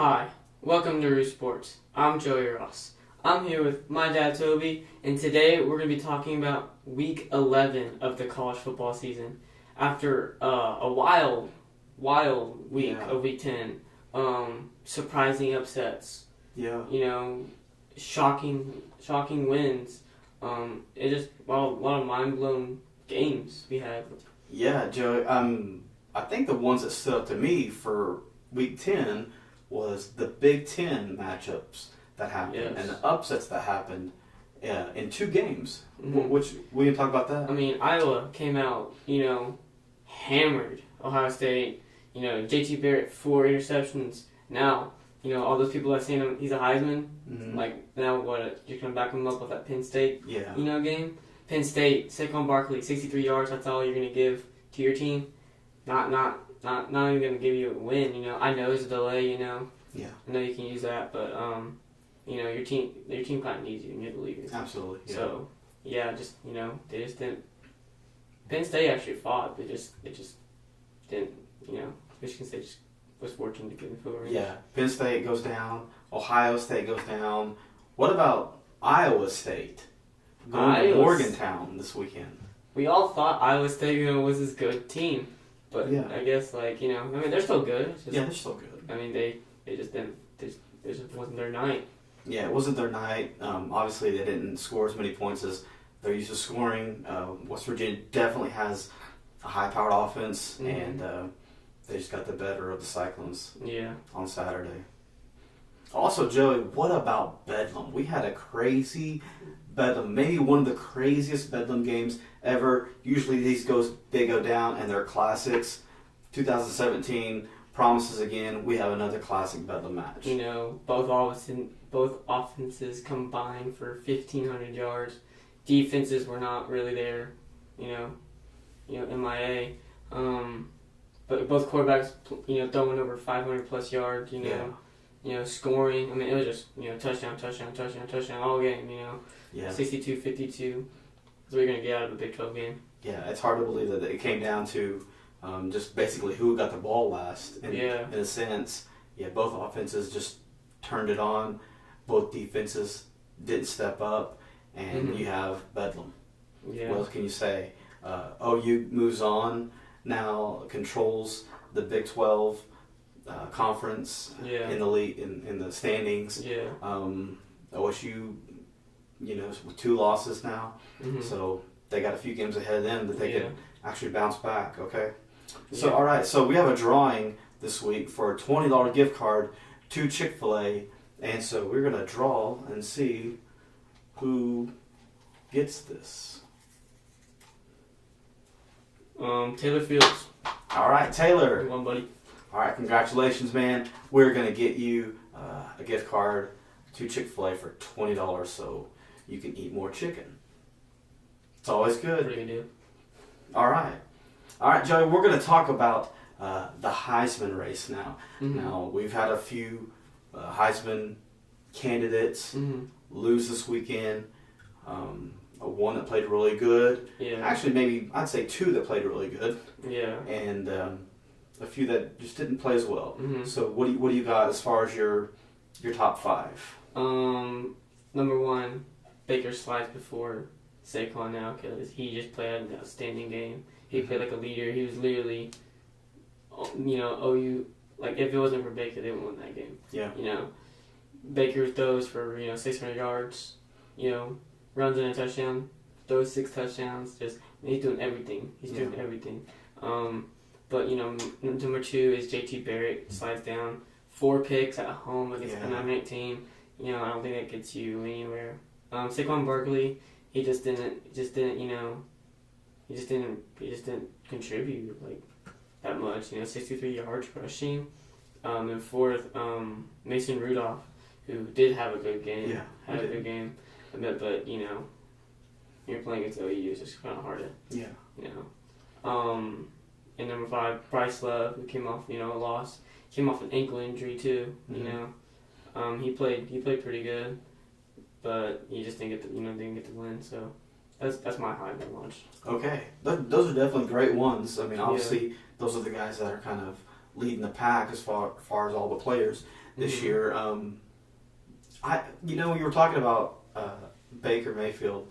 Hi, welcome to RooSports. I'm Joey Ross. I'm here with my dad Toby, and today we're going to be talking about Week 11 of the college football season. After a wild week of Week 10, surprising upsets, shocking wins. It just a lot of mind-blown games we had. Yeah, Joey. I think the ones that stood out to me for Week 10 was the Big Ten matchups that happened and the upsets that happened in two games. Mm-hmm. Which we can talk about that. I mean, Iowa came out, hammered Ohio State. JT Barrett 4 interceptions. Now, all those people that saying he's a Heisman, now what? You're gonna back him up with that Penn State, game. Penn State, Saquon Barkley, 63 yards. That's all you're gonna give to your team. Not even gonna give you a win. I know it's a delay. Yeah. I know you can use that, but your team kind of needs you in your league. Absolutely. Yeah. So they just didn't. Penn State actually fought. They just didn't. Michigan State just was fortunate to get in the field range. Yeah. Penn State goes down. Ohio State goes down. What about Iowa State going to Morgantown this weekend? We all thought Iowa State was this good team. But I guess they're still good. They're still good. I mean, they just didn't. It just wasn't their night. Yeah, it wasn't their night. Obviously, they didn't score as many points as they're used to scoring. West Virginia definitely has a high-powered offense, and they just got the better of the Cyclones. On Saturday. Also, Joey, what about Bedlam? We had a crazy Bedlam, maybe one of the craziest Bedlam games ever. Usually they go down and they're classics. 2017 promises again. We have another classic Bedlam match. Both offenses combined for 1,500 yards. Defenses were not really there. MIA. But both quarterbacks, throwing over 500 plus yards. Scoring. I mean, it was just touchdown all game. 62-52 is what you're going to get out of a Big 12 game. Yeah, it's hard to believe that it came down to just basically who got the ball last. In a sense, both offenses just turned it on. Both defenses didn't step up, and you have Bedlam. Yeah. What else can you say? OU moves on, now controls the Big 12 conference in the league, in the standings. OSU, with 2 losses now, so they got a few games ahead of them that they can actually bounce back. Okay, so all right, so we have a drawing this week for a $20 gift card to ChickFilA, and so we're gonna draw and see who gets this. Taylor Fields. All right, Taylor. Good one, buddy. All right, congratulations, man. We're going to get you a gift card to ChickFilA for $20 so you can eat more chicken. It's always good. Pretty good deal. All right, Joey, we're going to talk about the Heisman race now. Now, we've had a few Heisman candidates lose this weekend. One that played really good. Actually, maybe I'd say 2 that played really good. And a few that just didn't play as well. So what do you got as far as your top 5? Number 1, Baker slides before Saquon now because he just played an outstanding game. He played like a leader. He was literally, OU. Like if it wasn't for Baker, they wouldn't win that game. Baker throws for 600 yards. Runs in a touchdown, throws 6 touchdowns. He's doing everything. He's doing everything. But number 2 is JT Barrett slides down 4 picks at home against an unranked team. I don't think that gets you anywhere. Saquon Barkley, he just didn't contribute like that much. 63 yards rushing. And 4th, Mason Rudolph, who did have a good game. Had a good game. But you're playing against OU, it's just kind of hard to. And number 5, Bryce Love, who came off a loss, came off an ankle injury too. He played pretty good, but he just didn't get the win. So that's my Heisman launch. Okay, those are definitely great ones. I mean, obviously those are the guys that are kind of leading the pack as far as all the players. this year. You were talking about Baker Mayfield.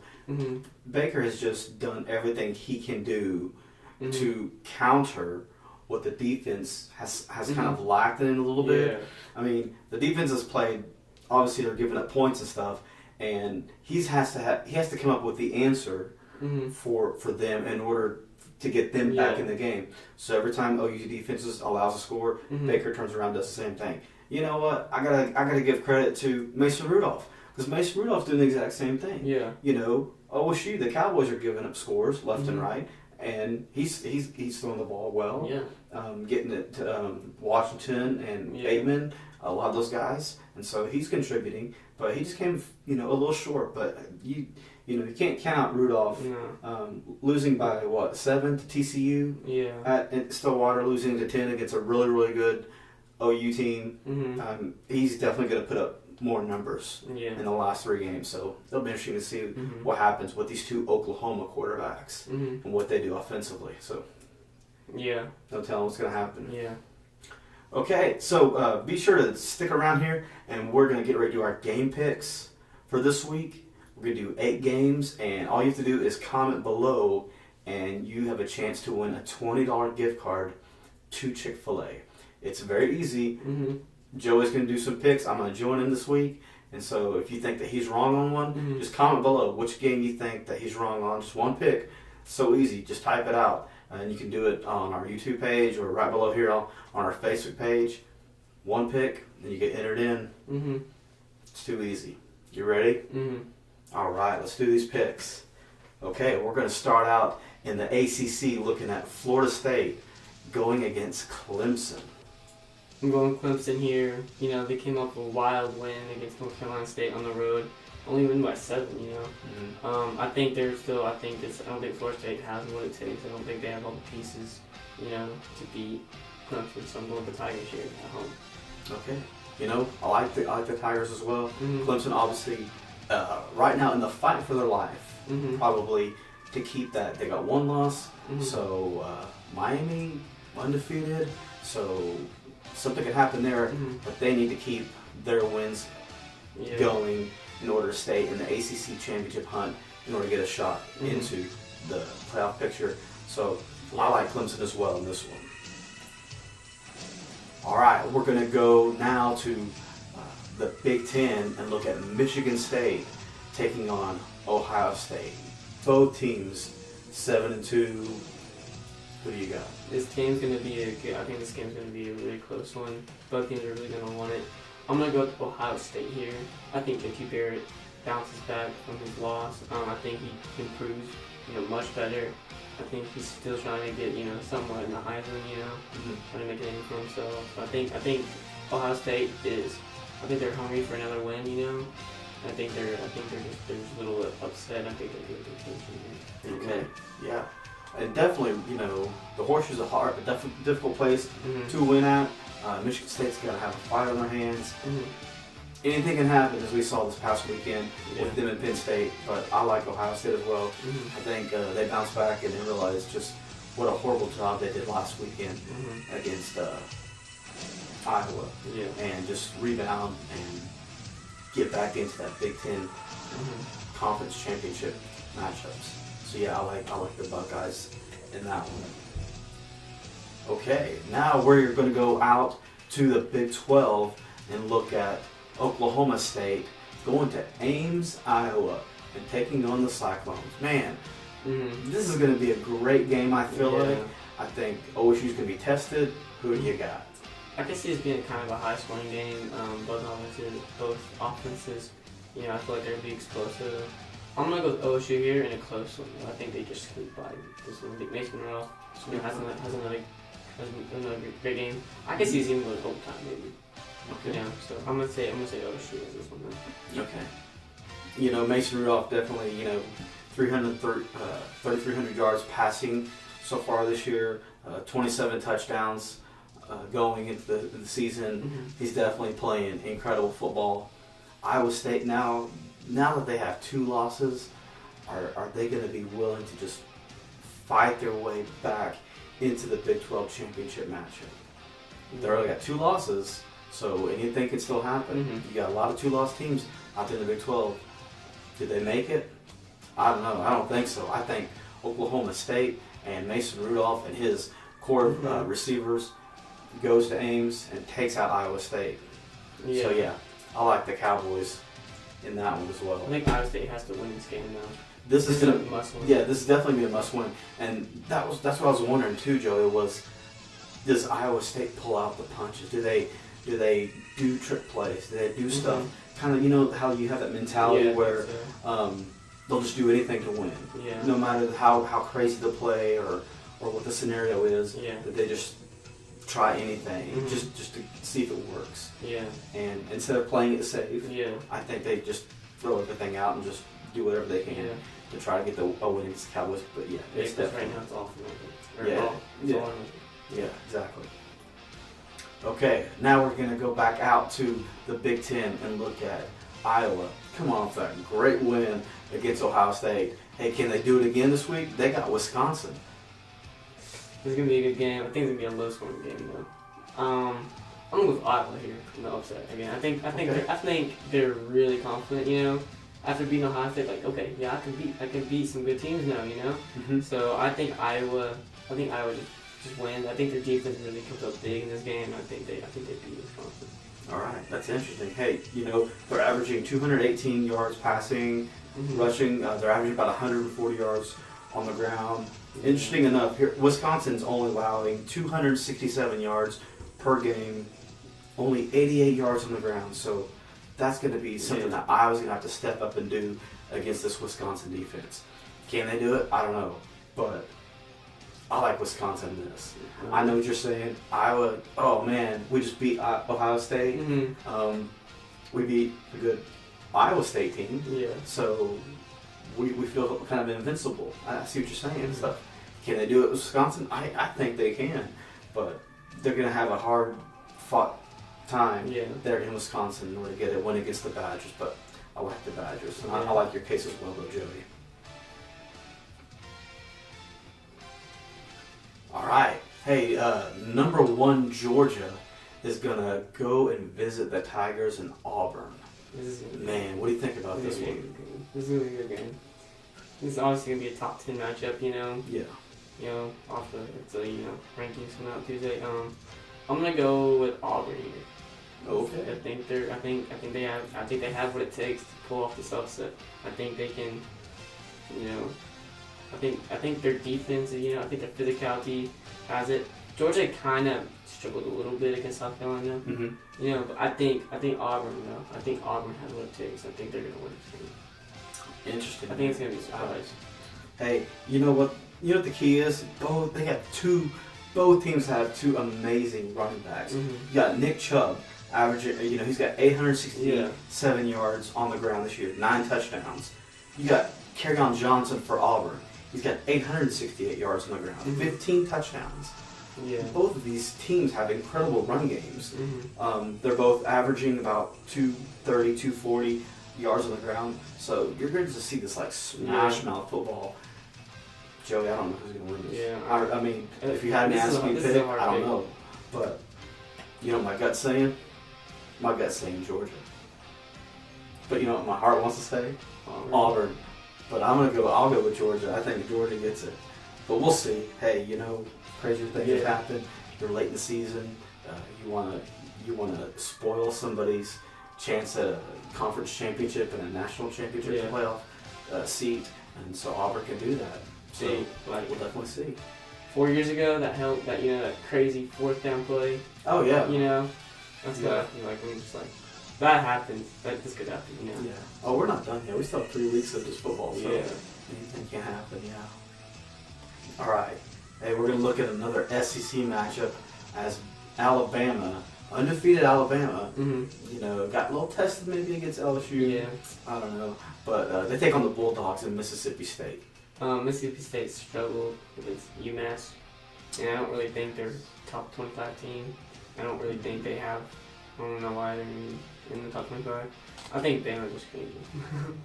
Baker has just done everything he can do to counter what the defense has kind of lacked in a little bit. I mean, the defense has played. Obviously, they're giving up points and stuff, and he has to come up with the answer for them in order to get them back in the game. So every time OU defenses allows a score, Baker turns around and does the same thing. You know what? I gotta give credit to Mason Rudolph, because Mason Rudolph's doing the exact same thing. Yeah. You know, OSU, the Cowboys are giving up scores left and right, and he's throwing the ball well. Yeah. Getting it to Washington and Bateman, a lot of those guys, and so he's contributing. But he just came, a little short. But you can't count out Rudolph. No. Losing by 7 to TCU. Yeah. At Stillwater, losing to 10 against a really, really good OU team. He's definitely going to put up more numbers in the last 3 games. So it'll be interesting to see what happens with these 2 Oklahoma quarterbacks and what they do offensively. So no telling what's going to happen. Yeah. Okay, so be sure to stick around here, and we're going to get ready to do our game picks for this week. We're going to do 8 games, and all you have to do is comment below, and you have a chance to win a $20 gift card to ChickFilA. It's very easy. Joey's going to do some picks. I'm going to join him this week, and so if you think that he's wrong on one, just comment below which game you think that he's wrong on. Just one pick. So easy. Just type it out. And you can do it on our YouTube page or right below here on our Facebook page. One pick, and you get entered in. It's too easy. You ready? All right, let's do these picks. Okay, we're going to start out in the ACC looking at Florida State going against Clemson. I'm going Clemson here. They came off a wild win against North Carolina State on the road. Only win by 7, I think I don't think Florida State has what it takes. I don't think they have all the pieces, to beat Clemson. So I'm going with the Tigers here at home. Okay. I like the Tigers as well. Clemson obviously right now in the fight for their life, probably to keep that. They got 1 loss. So Miami undefeated. So something could happen there, but they need to keep their wins going in order to stay in the ACC championship hunt, in order to get a shot into the playoff picture. So I like Clemson as well in this one. All right, we're going to go now to the Big Ten and look at Michigan State taking on Ohio State. Both teams 7-2. Who do you got? This game's going to be I think this game's going to be a really close one. Both teams are really going to want it. I'm going to go with Ohio State here. I think J.T. Barrett bounces back from his loss. I think he improves, much better. I think he's still trying to get, somewhat in the Heisman, trying to make a name for himself. So I think Ohio State they're hungry for another win, I think they're just a little upset. I think they're going to Okay. Yeah. And definitely, the Horseshoe's a difficult place to win at. Michigan State's got to have a fight on their hands. Anything can happen, as we saw this past weekend with them and Penn State. But I like Ohio State as well. I think they bounced back and they realized just what a horrible job they did last weekend against Iowa. And just rebound and get back into that Big Ten conference championship matchups. So yeah, I like the Buckeyes in that one. Okay, now we're going to go out to the Big 12 and look at Oklahoma State going to Ames, Iowa, and taking on the Cyclones. Man, this is going to be a great game, I feel like. I think OSU's going to be tested. Who do you got? I can see this being kind of a high-scoring game. Both offenses, I feel like they're going to be explosive. I'm going to go with OSU here in a close one. I think they just squeak by this one. I think Mason Rudolph has another great game. I can see this even going overtime, maybe. Okay. So I'm gonna say OSU as this one then. Okay. Mason Rudolph definitely 3,300 yards passing so far this year, 27 touchdowns going into the season. He's definitely playing incredible football. Iowa State now that they have 2 losses, are they going to be willing to just fight their way back into the Big 12 championship matchup? They already got 2 losses. So anything can still happen. Mm-hmm. You got a lot of 2-loss teams out there in the Big 12. Did they make it? I don't know. I don't think so. I think Oklahoma State and Mason Rudolph and his core receivers goes to Ames and takes out Iowa State. Yeah. So yeah, I like the Cowboys in that one as well. I think Iowa State has to win this game now. This is gonna must win. Yeah, this is definitely gonna be a must win. And that's what I was wondering too, Joey, was does Iowa State pull out the punches? Do they do trick plays? Do they do stuff? Kind of, you know how you have that mentality where they'll just do anything to win. Yeah. No matter how crazy the play or what the scenario is, that they just try anything just to see if it works. Yeah. And instead of playing it safe, I think they just throw everything out and just do whatever they can to try to get a win against the Cowboys. But it's definitely right now it's off. Yeah, exactly. Okay, now we're going to go back out to the Big Ten and look at Iowa. Come on, for that great win against Ohio State. Hey, can they do it again this week? They got Wisconsin. It's going to be a good game. I think it's going to be a low-scoring game, though. I'm going to go with Iowa here in the upset again. I think they're really confident, you know. After beating Ohio State, like, okay, yeah, I can beat some good teams now, you know. Mm-hmm. So I think Iowa just wins. I think their defense really comes up big in this game. I think they beat Wisconsin. All right, that's interesting. Hey, you know, they're averaging 218 yards passing, rushing. They're averaging about 140 yards on the ground. Interesting enough, here Wisconsin's only allowing 267 yards per game, only 88 yards on the ground. So that's going to be something that Iowa's going to have to step up and do against this Wisconsin defense. Can they do it? I don't know, but I like Wisconsin in this. I know what you're saying. Iowa, oh man, we just beat Ohio State. We beat a good Iowa State team. Yeah. So we feel kind of invincible. I see what you're saying. So can they do it with Wisconsin? I think they can, but they're going to have a hard fought time there in Wisconsin in order to get a win against the Badgers. But I like the Badgers. And I like your case as well, though, Joey. All right. Hey, number 1 Georgia is going to go and visit the Tigers in Auburn. Man, what do you think about this one? This is going to be a good game. This is obviously going to be a top 10 matchup, you know. Yeah. You know, off the rankings coming out Tuesday. I'm going to go with Auburn here. Okay. I think they have what it takes to pull off this upset. I think they can, you know. I think their defense, you know, I think their physicality has it. Georgia kind of struggled a little bit against South Carolina, you know, but I think Auburn, you know, I think Auburn has what it takes. I think they're going to win this game. Interesting. I think it's going to be a surprise. Hey, you know what? You know what the key is? Both teams have 2 amazing running backs. You got Nick Chubb averaging, you know, he's got 867 yards on the ground this year, 9 touchdowns. You got Kerryon Johnson for Auburn. He's got 868 yards on the ground, 15 touchdowns. Yeah. Both of these teams have incredible run games. They're both averaging about 230, 240 yards on the ground. So you're going to see this like smash mouth football. Joey, I don't know who's going to win this. Yeah. I mean, if you had me ask me to pick, I don't know. But, you know, my gut's saying Georgia. But you know what my heart wants to say? Auburn. But I'll go with Georgia. I think Georgia gets it. But we'll see. Hey, you know, crazier things happen. You're late in the season. You want to spoil somebody's chance at a conference championship and a national championship playoff seat, and so Auburn can do that. So we'll definitely see. 4 years ago, that crazy 4th down play. Oh yeah. You know, that's what I feel like. We're just like. That happens. This could happen, you know. Yeah. Oh, we're not done yet. We still have 3 weeks of this football, so anything can happen, All right. Hey, we're going to look at another SEC matchup as Alabama, undefeated Alabama, you know, got a little tested maybe against LSU. Yeah. I don't know. But they take on the Bulldogs in Mississippi State. Mississippi State struggled against UMass, and I don't really think they're top 25 team. I don't really think they have. I don't know why they're in the top 25. I think Bama just crazy.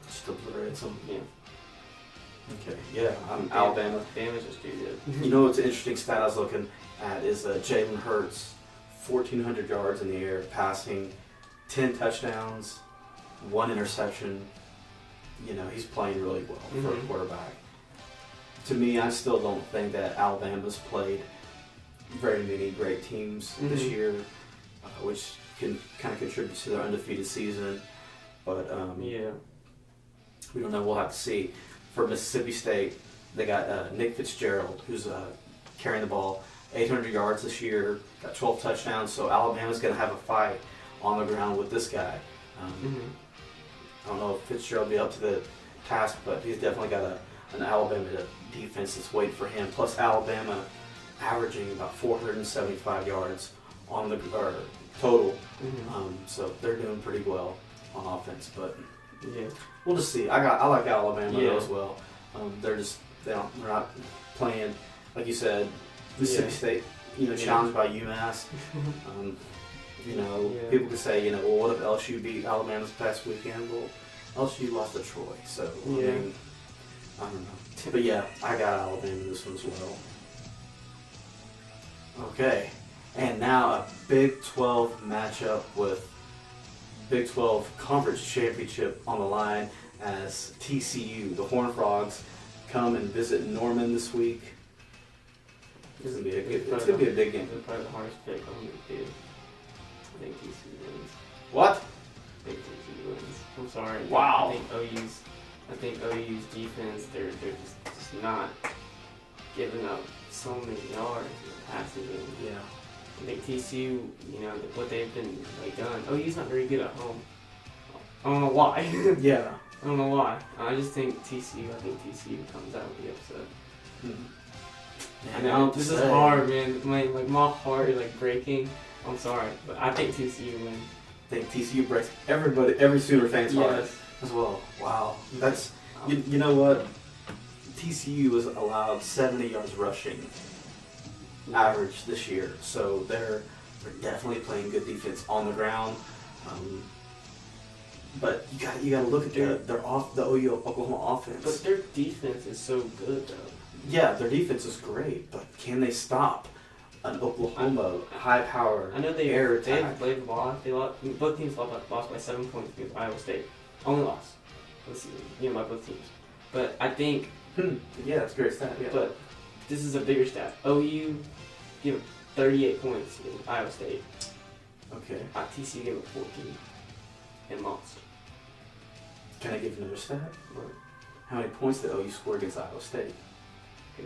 Just obliterate some. Yeah. Okay. Yeah. Alabama. Bama's just too good. You know what's an interesting stat I was looking at is Jalen Hurts, 1,400 yards in the air, passing, 10 touchdowns, 1 interception. He's playing really well for a quarterback. To me, I still don't think that Alabama's played very many great teams this year, which can kind of contribute to their undefeated season. But we don't know. We'll have to see. For Mississippi State, they got Nick Fitzgerald, who's carrying the ball, 800 yards this year, got 12 touchdowns. So Alabama's going to have a fight on the ground with this guy. I don't know if Fitzgerald will be up to the task, but he's definitely got an Alabama defense that's waiting for him. Plus Alabama averaging about 475 yards on the total. So they're doing pretty well on offense, but we'll just see. I like Alabama as well. They're not playing, like you said, Mississippi State, challenged by UMass. People could say, well, what if LSU beat Alabama this past weekend? Well, LSU lost to Troy, so I mean, I don't know. But I got Alabama in this one as well. Okay, and now a Big 12 matchup with Big 12 Conference Championship on the line as TCU, the Horned Frogs, come and visit Norman this week. It's gonna be a big game. It's probably the hardest pick on the field. I think TCU wins. What? I think TCU wins. I'm sorry. Wow. I think OU's defense, they're just not giving up so many yards in the passing game. Yeah. I think TCU, what they've been done. OU's not very good at home. I don't know why. Yeah. I don't know why. I just think TCU comes out with the upset. I know this is hard, man. My heart is breaking. I'm sorry, but I think TCU wins. I think TCU breaks every Sooner fan's heart as well. Wow, that's you know what? TCU was allowed 70 yards rushing average this year, so they're definitely playing good defense on the ground. But you got to look at the OU Oklahoma offense. But their defense is so good, though. Yeah, their defense is great, but can they stop an Oklahoma high-powered air attack? They've lost. Both teams lost by 7 points against Iowa State. Only loss. Let's see, by both teams. But I think. Yeah, that's a great stat. Yeah. But this is a bigger stat. OU gave up 38 points against Iowa State. Okay. TCU gave up 14 and lost. Can I give another stat? What? How many points did OU score against Iowa State?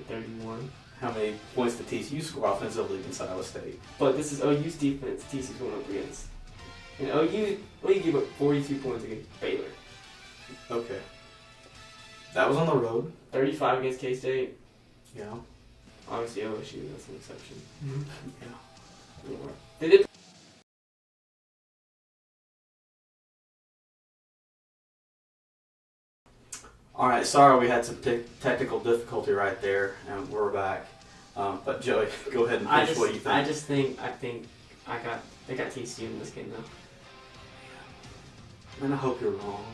31. How many points did TCU score offensively against Iowa State? But this is OU's defense TCU's going up against. And OU gave up 42 points against Baylor. Okay. That was on the road. 35 against K-State. Yeah. Obviously OSU, that's an exception. Yeah. They did. All right, sorry we had some technical difficulty right there, and we're back. But Joey, go ahead and finish what you think. I think they got TCU in this game though. Man, I hope you're wrong.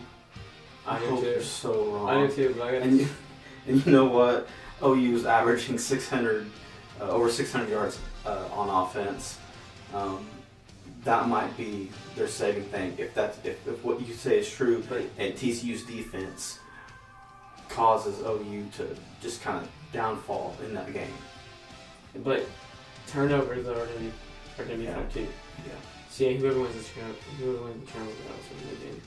I hope you're so wrong. I do too, but and you know what? OU is averaging over 600 yards on offense. That might be their saving thing if what you say is true. And TCU's defense causes OU to just kind of downfall in that game. But turnovers are going to be fun too. Yeah. So whoever wins the turnover, that's a good game.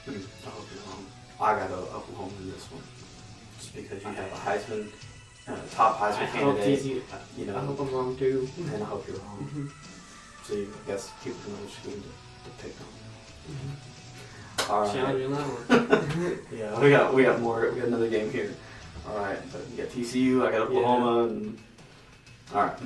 I hope you're wrong. I got Oklahoma in this one, just because you have a Heisman, top Heisman candidate. I hope I'm wrong too. And I hope you're wrong. So I guess keep another scheme to pick on. All right. Challenge on that one. Yeah, we got more. We got another game here. All right, but you got TCU. I got Oklahoma. And all right.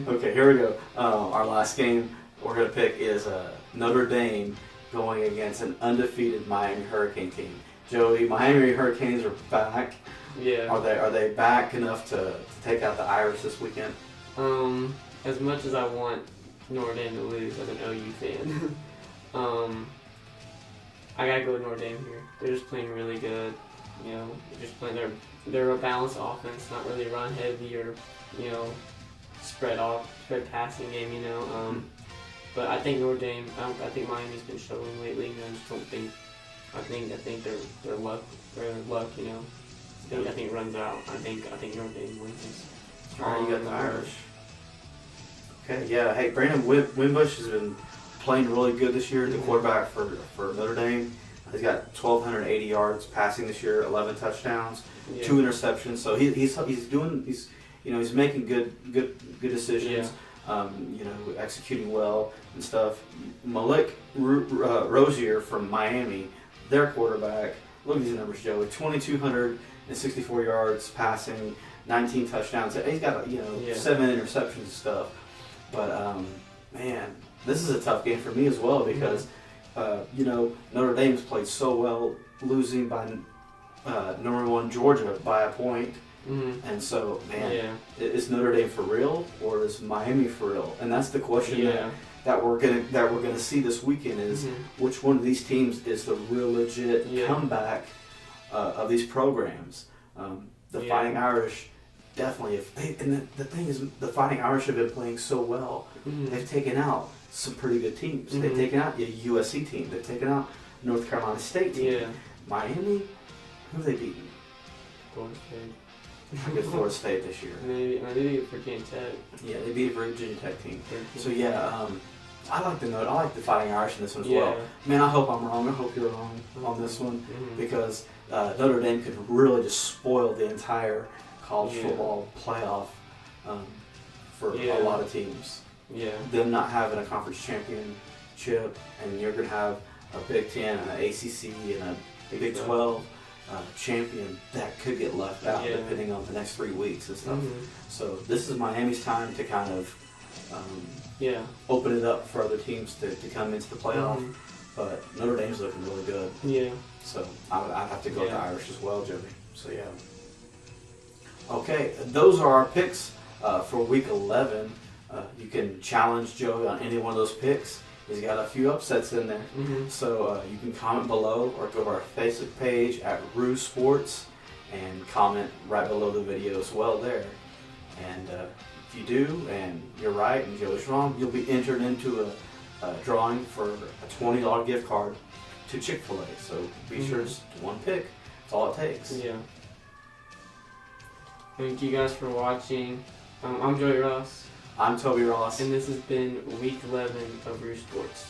Okay, here we go. Our last game we're gonna pick is Notre Dame going against an undefeated Miami Hurricane team. Joey, Miami Hurricanes are back. Yeah. Are they back enough to take out the Irish this weekend? As much as I want Notre Dame to lose as an OU fan, I gotta go with Notre Dame here. They're just playing really good. They're just playing they're a balanced offense, not really run heavy or spread passing game, you know. But I think Notre Dame. I think Miami's been struggling lately. And I just don't think. I think their luck, you know. I think it runs out. I think Notre Dame wins this. All right, you got the Irish. Okay, yeah. Hey, Brandon Wimbush has been playing really good this year. The quarterback for Notre Dame. He's got 1,280 yards passing this year, 11 touchdowns, 2 interceptions. So he's making good decisions. Yeah. You know, executing well and stuff. Malik Rozier from Miami, their quarterback. Look at these numbers, Joey. 2,264 yards passing, 19 touchdowns. He's got 7 interceptions and stuff. But man, this is a tough game for me as well because Notre Dame's played so well, losing by number 1 Georgia by a point. And so, man, is Notre Dame for real or is Miami for real? And that's the question that we're gonna see this weekend is which one of these teams is the real legit comeback of these programs. The Fighting Irish definitely. The thing is, the Fighting Irish have been playing so well. They've taken out some pretty good teams. They've taken out the USC team. They've taken out North Carolina State team. Yeah. Miami, who have they beaten? Florida State. I guess Florida State this year. Maybe Virginia Tech. Yeah, they beat a Virginia Tech team. So I like the Fighting Irish in this one as well. Man, I hope I'm wrong. I hope you're wrong on this one because Notre Dame could really just spoil the entire college football playoff for a lot of teams. Yeah. Them not having a conference championship, and you're going to have a Big Ten, and an ACC, and a Big 12 champion that could get left out depending on the next 3 weeks and stuff. So this is Miami's time to kind of open it up for other teams to come into the playoff. But Notre Dame's looking really good. Yeah. So I'd have to go with the Irish as well, Joey. So yeah. Okay, those are our picks for Week 11. You can challenge Joey on any one of those picks. He's got a few upsets in there. So you can comment below or go to our Facebook page at RooSports and comment right below the video as well there. And if you do and you're right and Joey's wrong, you'll be entered into a drawing for a $20 gift card to ChickFilA. So be sure it's one pick. That's all it takes. Yeah. Thank you guys for watching. I'm Joey Ross. I'm Toby Ross. And this has been Week 11 of RooSports.